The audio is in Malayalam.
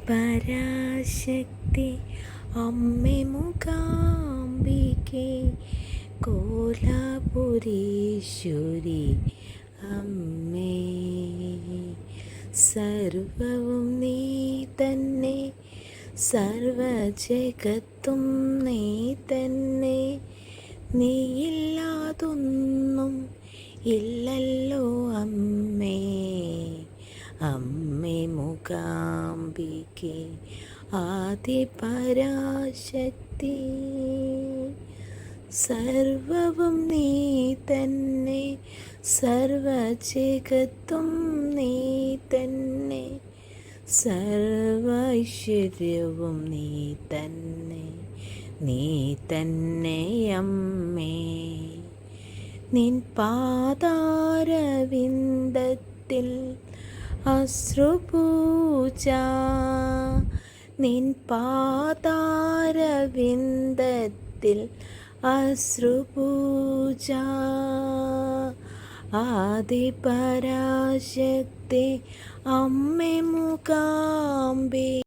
പരാശക്തി അമ്മേ മൂകാംബികേ കോലാപുരീശ്വരി അമ്മേ, സർവവും നീ തന്നെ, സർവജഗത്തും നീ തന്നെ, നീയില്ലാതൊന്നും ഇല്ലല്ലോ അമ്മേ. അമ്മേ മൂകാംബികേ ആദിപരാശക്തി, സർവവും നീ തന്നെ, സർവജഗത്തും നീ തന്നെ, സർവൈശ്വര്യവും നീ തന്നെ, നീ തന്നെ അമ്മേ. നിൻ പാദാരവിന്ദത്തിൽ അശ്രുപൂജ, നിൻ പാദാരവിന്ദത്തിൽ അശ്രുപൂജ, ആദിപരാശക്തി അമ്മേ മൂകാംബികേ.